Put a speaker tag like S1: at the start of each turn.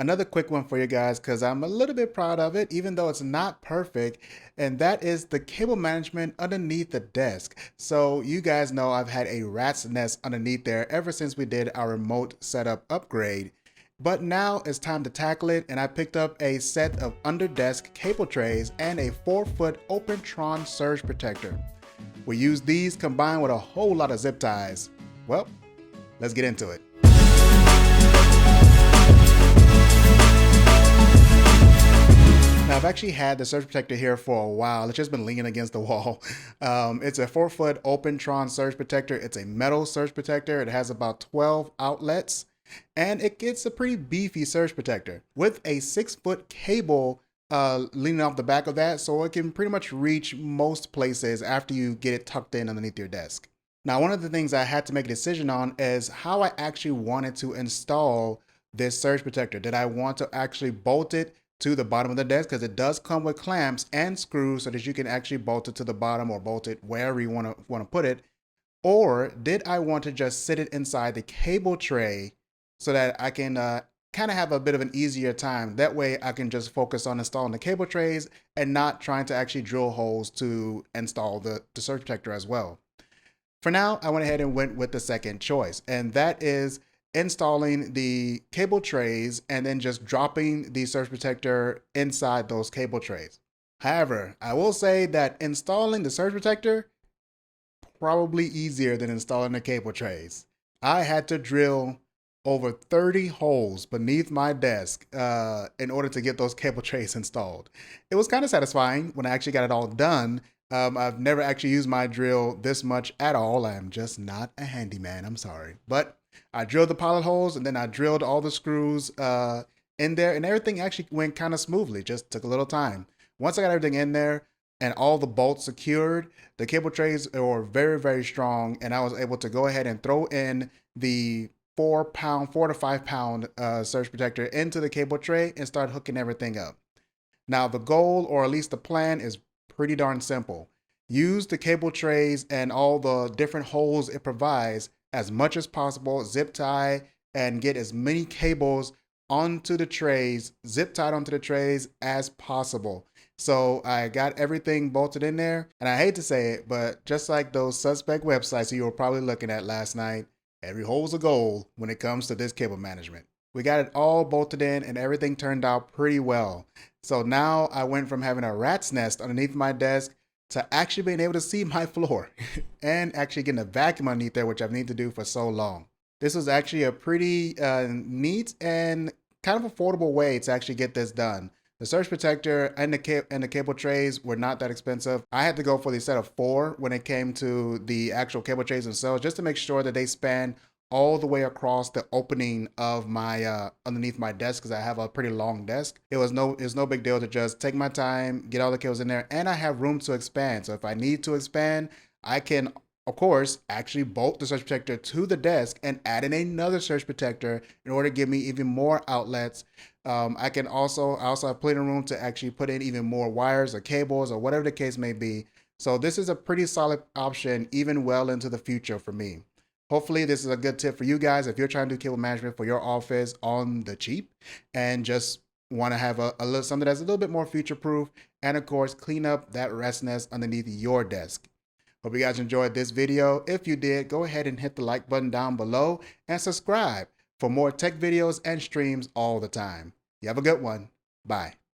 S1: another quick one for you guys because I'm a little bit proud of it, even though it's not perfect, and that is the cable management underneath the desk. So you guys know I've had a rat's nest underneath there ever since we did our remote setup upgrade. But now it's time to tackle it, and I picked up a set of under desk cable trays and a 4-foot Opentron Surge Protector. We use these combined with a whole lot of zip ties. Well, let's get into it. Now, I've actually had the Surge Protector here for a while. It's just been leaning against the wall. It's a 4-foot Opentron Surge Protector. It's a metal Surge Protector. It has about 12 outlets, and it gets a pretty beefy Surge Protector with a 6-foot cable leaning off the back of that, so it can pretty much reach most places after you get it tucked in underneath your desk. Now, one of the things I had to make a decision on is how I actually wanted to install this Surge Protector. Did I want to actually bolt it to the bottom of the desk, because it does come with clamps and screws so that you can actually bolt it to the bottom or bolt it wherever you want to put it? Or did I want to just sit it inside the cable tray so that I can kind of have a bit of an easier time? That way I can just focus on installing the cable trays and not trying to actually drill holes to install the Surge Protector as well. For now, I went ahead and went with the second choice, and that is installing the cable trays and then just dropping the Surge Protector inside those cable trays. However, I will say that installing the Surge Protector, probably easier than installing the cable trays. I had to drill over 30 holes beneath my desk in order to get those cable trays installed. It was kind of satisfying when I actually got it all done. I've never actually used my drill this much at all. I'm just not a handyman, I'm sorry. But I drilled the pilot holes, and then I drilled all the screws in there, and everything actually went kind of smoothly. Just took a little time. Once I got everything in there and all the bolts secured, the cable trays were very, very strong, and I was able to go ahead and throw in the 4 to 5 pound Surge Protector into the cable tray and start hooking everything up. Now, the goal, or at least the plan, is pretty darn simple. Use the cable trays and all the different holes it provides as much as possible, zip tie, and get as many cables onto the trays, zip tied onto the trays as possible. So I got everything bolted in there, and I hate to say it, but just like those suspect websites you were probably looking at last night, every hole's a goal when it comes to this cable management. We got it all bolted in, and everything turned out pretty well. So now I went from having a rat's nest underneath my desk to actually being able to see my floor and actually getting a vacuum underneath there, which I've needed to do for so long. This was actually a pretty neat and kind of affordable way to actually get this done. The Surge Protector and the cable trays were not that expensive. I had to go for the set of 4 when it came to the actual cable trays themselves, just to make sure that they span all the way across the opening of my underneath my desk, because I have a pretty long desk. It was no big deal to just take my time, get all the cables in there, and I have room to expand. So if I need to expand, I can, of course, actually bolt the Surge Protector to the desk and add in another Surge Protector in order to give me even more outlets. I also have plenty of room to actually put in even more wires or cables or whatever the case may be. So this is a pretty solid option, even well into the future for me. Hopefully this is a good tip for you guys if you're trying to do cable management for your office on the cheap and just want to have a little something that's a little bit more future proof, and of course clean up that rat's nest underneath your desk. Hope you guys enjoyed this video. If you did, go ahead and hit the like button down below and subscribe for more tech videos and streams all the time. You have a good one. Bye.